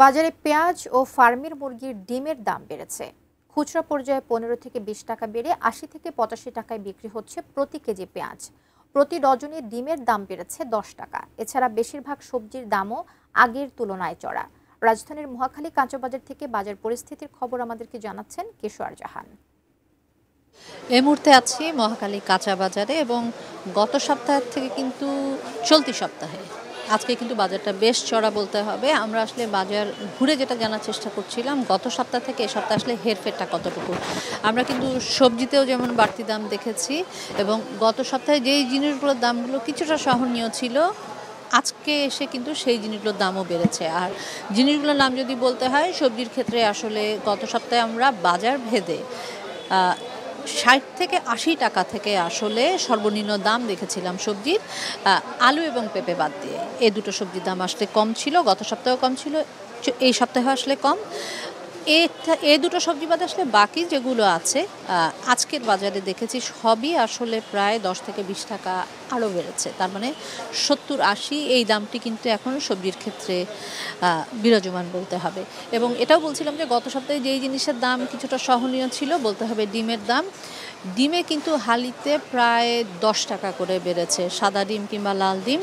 বাজারে পেঁয়াজ ও ফার্মের মুরগির ডিমের দাম বেড়েছে। খুচরা পর্যায়ে 15 থেকে 20 টাকা বেড়ে 80 থেকে 85 টাকায় বিক্রি হচ্ছে প্রতি কেজি পেঁয়াজ। প্রতি ডজনে ডিমের দাম বেড়েছে 10 টাকা। এছাড়া বেশিরভাগ সবজির দামও আগের তুলনায় চড়া। রাজধানীর মহাখালী কাঁচাবাজার থেকে বাজার পরিস্থিতির খবর আমাদেরকে জানাচ্ছেন কিশোর জাহান। এই মুহূর্তে আছি মহাখালী কাঁচা বাজারে এবং গত সপ্তাহ থেকে কিন্তু চলতি সপ্তাহে আজকে কিন্তু বাজারটা বেশ চড়া বলতে হবে। আমরা আসলে বাজার ঘুরে যেটা জানার চেষ্টা করছিলাম গত সপ্তাহ থেকে এ সপ্তাহে আসলে হেরফেরটা কতটুকু। আমরা কিন্তু সবজিতেও যেমন বাড়তি দাম দেখেছি এবং গত সপ্তাহে যেই জিনিসগুলোর দামগুলো কিছুটা সহনীয় ছিল আজকে এসে কিন্তু সেই জিনিসগুলোর দামও বেড়েছে। আর জিনিসগুলোর নাম যদি বলতে হয় সবজির ক্ষেত্রে আসলে গত সপ্তাহে আমরা বাজার ভেদে 60 থেকে 80 টাকা থেকে আসলে সর্বনিম্ন দাম দেখেছিলাম সবজির। আলু এবং পেঁপে বাদ দিয়ে এই দুটো সবজির দাম আসলে কম ছিল, গত সপ্তাহেও কম ছিল, এই সপ্তাহে আসলে কম। এই দুটো সবজি বাদে আসলে বাকি যেগুলো আছে আজকের বাজারে দেখেছি সবই আসলে প্রায় 10 থেকে 20 টাকা আরও বেড়েছে। তার মানে 70-80 এই দামটি কিন্তু এখন সবজির ক্ষেত্রে বিরাজমান বলতে হবে। এবং এটাও বলছিলাম যে গত সপ্তাহে যেই জিনিসের দাম কিছুটা সহনীয় ছিল বলতে হবে ডিমের দাম। ডিমে কিন্তু হালিতে প্রায় 10 টাকা করে বেড়েছে, সাদা ডিম কিংবা লাল ডিম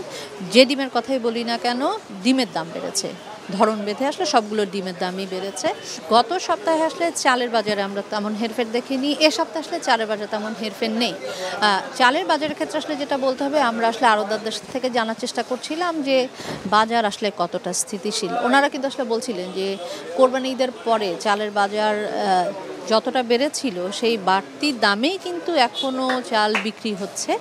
যে ডিমের কথাই বলি না কেন ডিমের দাম বেড়েছে। ধরন বেঁধে আসলে সবগুলো ডিমের দামই বেড়েছে। গত সপ্তাহে আসলে চালের বাজারে আমরা তেমন হেরফের দেখিনি, এ সপ্তাহে আসলে চালের বাজারে তেমন হেরফের নেই। চালের বাজারের ক্ষেত্রে আসলে যেটা বলতে হবে আমরা আসলে আড়তদারদের থেকে জানার চেষ্টা করছিলাম যে বাজার আসলে কতটা স্থিতিশীল। ওনারা কিন্তু আসলে বলছিলেন যে কোরবানি ঈদের পরে চালের বাজার যতটা বেড়েছিল সেই বাড়তি দামেই কিন্তু এখনও চাল বিক্রি হচ্ছে,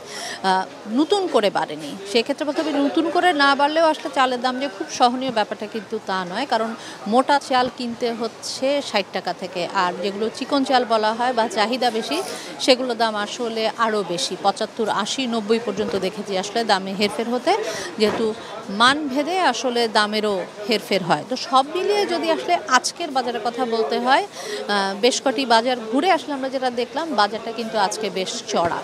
নতুন করে বাড়েনি। সেক্ষেত্রে বলতে হবে নতুন করে না বাড়লেও আসলে চালের দাম যে খুব সহনীয় ব্যাপারটা কিন্তু তা নয়, কারণ মোটা চাল কিনতে হচ্ছে 60 টাকা থেকে, আর যেগুলো চিকন চাল বলা হয় বা চাহিদা বেশি সেগুলোর দাম আসলে আরও বেশি, 75, 80, 90 পর্যন্ত দেখেছি আসলে দামে হেরফের হতে, যেহেতু মান ভেদে আসলে দামেরও হেরফের হয়। তো সব মিলিয়ে যদি আসলে আজকের বাজারের কথা বলতে হয় বেশ কটি বাজার ঘুরে আসলে আমরা যেটা দেখলাম বাজারটা কিন্তু আজকে বেশ চড়া।